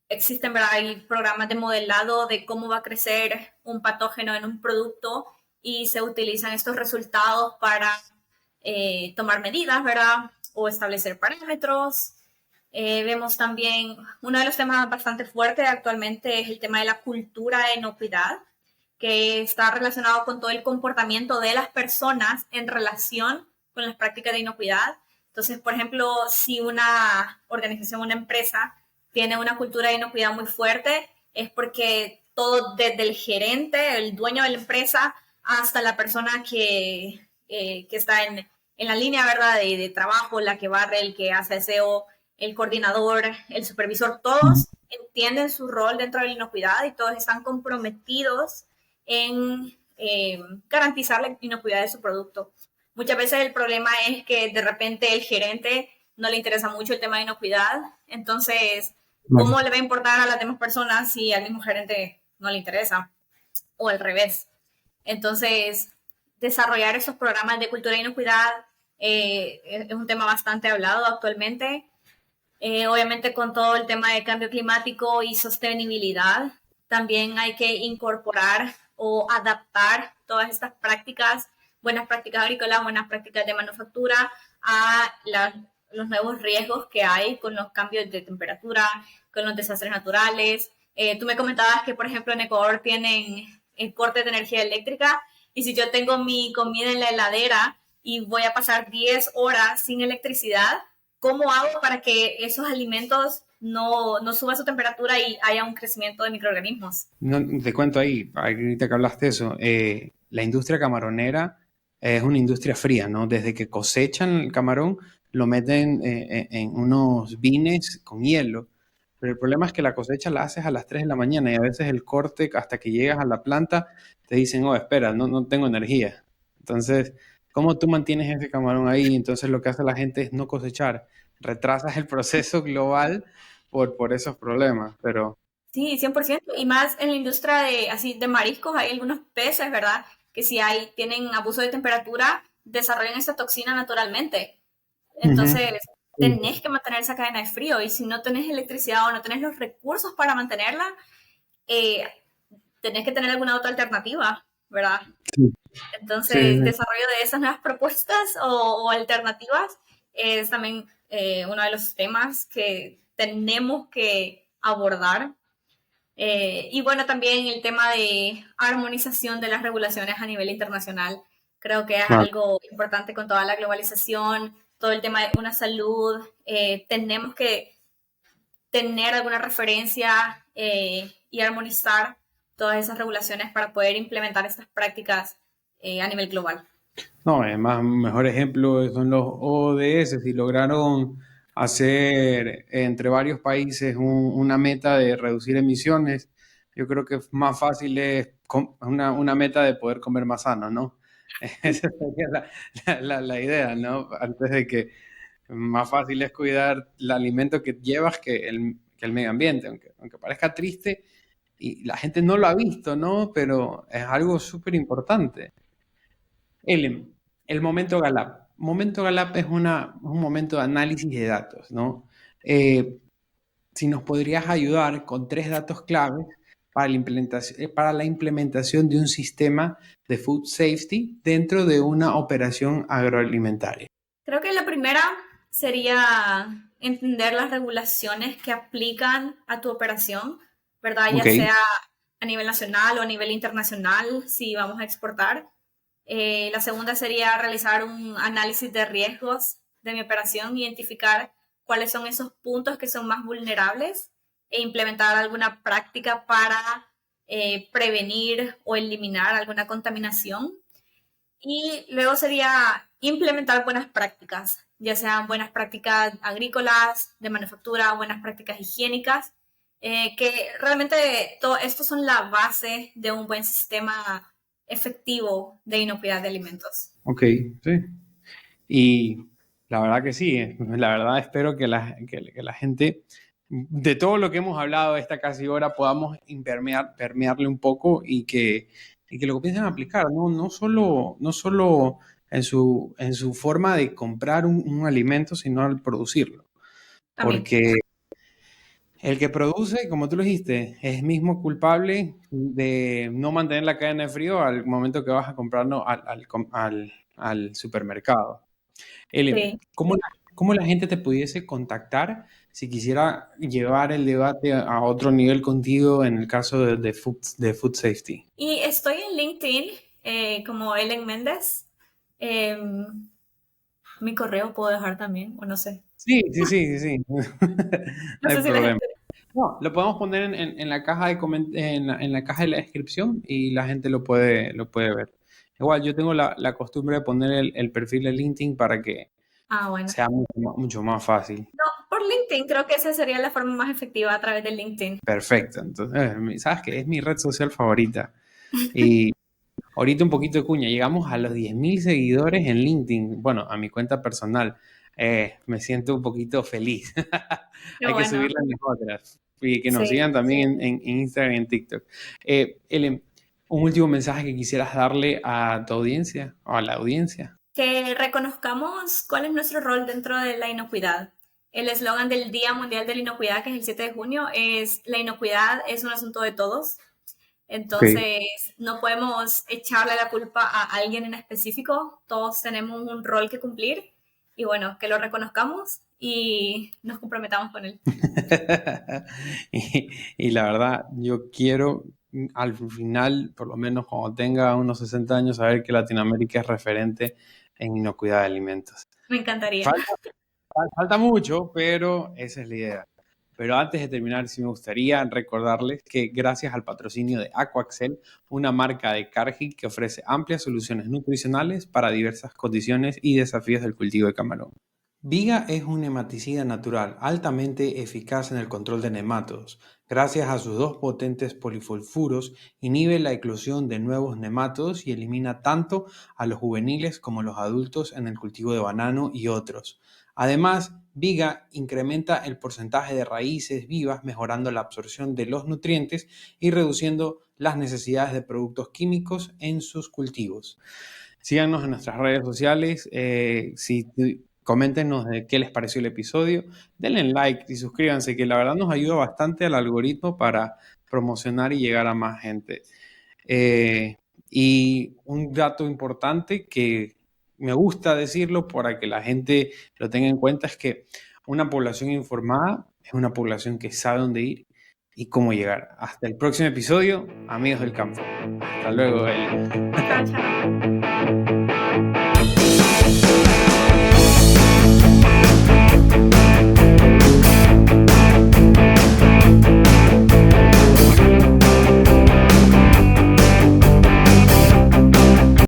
existen, ¿verdad? Hay programas de modelado de cómo va a crecer un patógeno en un producto y se utilizan estos resultados para tomar medidas, ¿verdad? O establecer parámetros. Vemos también, uno de los temas bastante fuertes actualmente es el tema de la cultura de inocuidad, que está relacionado con todo el comportamiento de las personas en relación con las prácticas de inocuidad. Entonces, por ejemplo, si una organización, una empresa tiene una cultura de inocuidad muy fuerte, es porque todo desde el gerente, el dueño de la empresa, hasta la persona que está en la línea, ¿verdad?, de trabajo, la que barre, el que hace SEO, el coordinador, el supervisor, todos entienden su rol dentro de la inocuidad y todos están comprometidos en garantizar la inocuidad de su producto. Muchas veces el problema es que de repente el gerente no le interesa mucho el tema de inocuidad, entonces, ¿cómo Claro. le va a importar a las demás personas si al mismo gerente no le interesa? O al revés. Entonces, desarrollar esos programas de cultura de inocuidad es un tema bastante hablado actualmente. Obviamente con todo el tema de cambio climático y sostenibilidad, también hay que incorporar o adaptar todas estas prácticas, buenas prácticas agrícolas, buenas prácticas de manufactura, a los nuevos riesgos que hay con los cambios de temperatura, con los desastres naturales. Tú me comentabas que, por ejemplo, en Ecuador tienen cortes de energía eléctrica y si yo tengo mi comida en la heladera y voy a pasar 10 horas sin electricidad, ¿cómo hago para que esos alimentos no suba su temperatura y haya un crecimiento de microorganismos? No, te cuento ahí, ahorita que hablaste de eso, la industria camaronera es una industria fría, ¿no? Desde que cosechan el camarón, lo meten en unos bines con hielo. Pero el problema es que la cosecha la haces a las 3 de la mañana y a veces el corte, hasta que llegas a la planta, te dicen, oh, espera, no tengo energía. Entonces, ¿cómo tú mantienes ese camarón ahí? Entonces, lo que hace la gente es no cosechar. Retrasas el proceso global por esos problemas, pero... Sí, 100%. Y más en la industria de mariscos, hay algunos peces, ¿verdad? Que si tienen abuso de temperatura, desarrollan esta toxina naturalmente. Ujú. Entonces, tenés que mantener esa cadena de frío. Y si no tenés electricidad o no tenés los recursos para mantenerla, eh, tenés que tener alguna otra alternativa, ¿verdad? Sí, sí, Entonces, sí. desarrollo de esas nuevas propuestas o alternativas es también uno de los temas que tenemos que abordar. Y bueno, también el tema de armonización de las regulaciones a nivel internacional. Creo que es Claro. algo importante con toda la globalización, todo el tema de una salud. Tenemos que tener alguna referencia y armonizar todas esas regulaciones para poder implementar estas prácticas a nivel global. No, además, un mejor ejemplo son los ODS y lograron hacer entre varios países una meta de reducir emisiones. Yo creo que más fácil es una meta de poder comer más sano, ¿no? Esa sería la idea, ¿no? Antes de que más fácil es cuidar el alimento que llevas que el medio ambiente, aunque parezca triste y la gente no lo ha visto, ¿no? Pero es algo súper importante. El momento Gallup. Momento Gallup es un momento de análisis de datos, ¿no? Eh, si nos podrías ayudar con 3 datos claves para la implementación de un sistema de food safety dentro de una operación agroalimentaria. Creo que la primera sería entender las regulaciones que aplican a tu operación, ¿verdad? Ok, Ya sea a nivel nacional o a nivel internacional, si vamos a exportar. La segunda sería realizar un análisis de riesgos de mi operación, identificar cuáles son esos puntos que son más vulnerables e implementar alguna práctica para prevenir o eliminar alguna contaminación. Y luego sería implementar buenas prácticas, ya sean buenas prácticas agrícolas, de manufactura, buenas prácticas higiénicas, que realmente todo esto son la base de un buen sistema efectivo de inocuidad de alimentos. ok, sí. Y la verdad que sí, la verdad espero que la gente, de todo lo que hemos hablado esta casi hora, podamos permearle un poco y que lo comiencen a aplicar, ¿no? No solo en su forma de comprar un alimento, sino al producirlo. También. Porque el que produce, como tú lo dijiste, es mismo culpable de no mantener la cadena de frío al momento que vas a comprarlo al supermercado. Ele, Sí. ¿cómo la gente te pudiese contactar si quisiera llevar el debate a otro nivel contigo en el caso de food safety? Y estoy en LinkedIn como Ellen Méndez. Eh, mi correo puedo dejar también, o no sé. Sí, sí, sí, sí, sí. No No hay sé si la problema. gente... No, lo podemos poner en la caja en la caja de la descripción y la gente lo puede ver. Igual, yo tengo la costumbre de poner el perfil de LinkedIn para que Ah, bueno. sea mucho más fácil. No, por LinkedIn creo que esa sería la forma más efectiva a través de LinkedIn. Perfecto. Entonces, ¿sabes qué? Es mi red social favorita. Y ahorita un poquito de cuña, llegamos a los 10.000 seguidores en LinkedIn. Bueno, a mi cuenta personal. Me siento un poquito feliz. Qué Hay que bueno. subirle las otras. Y que nos Sí. sigan también en Instagram y en TikTok. Ellen, un último mensaje que quisieras darle a tu audiencia o a la audiencia. Que reconozcamos cuál es nuestro rol dentro de la inocuidad. El eslogan del Día Mundial de la Inocuidad, que es el 7 de junio, es la inocuidad es un asunto de todos. Ok. Entonces, no podemos echarle la culpa a alguien en específico. Todos tenemos un rol que cumplir y bueno, que lo reconozcamos y nos comprometamos con él. Y la verdad, yo quiero al final, por lo menos cuando tenga unos 60 años, saber que Latinoamérica es referente en inocuidad de alimentos. Me encantaría. Falta, falta mucho, pero esa es la idea. Pero antes de terminar, sí me gustaría recordarles que gracias al patrocinio de Aquaxel, una marca de Cargill que ofrece amplias soluciones nutricionales para diversas condiciones y desafíos del cultivo de camarón. Viga es un nematicida natural altamente eficaz en el control de nematodos. Gracias a sus 2 potentes polifosfuros, inhibe la eclosión de nuevos nematodos y elimina tanto a los juveniles como a los adultos en el cultivo de banano y otros. Además, Viga incrementa el porcentaje de raíces vivas, mejorando la absorción de los nutrientes y reduciendo las necesidades de productos químicos en sus cultivos. Síganos en nuestras redes sociales. Coméntenos de qué les pareció el episodio. Denle like y suscríbanse, que la verdad nos ayuda bastante al algoritmo para promocionar y llegar a más gente. Y un dato importante que me gusta decirlo para que la gente lo tenga en cuenta es que una población informada es una población que sabe dónde ir y cómo llegar. Hasta el próximo episodio, amigos del campo. Hasta luego, Eli. Chao, chao.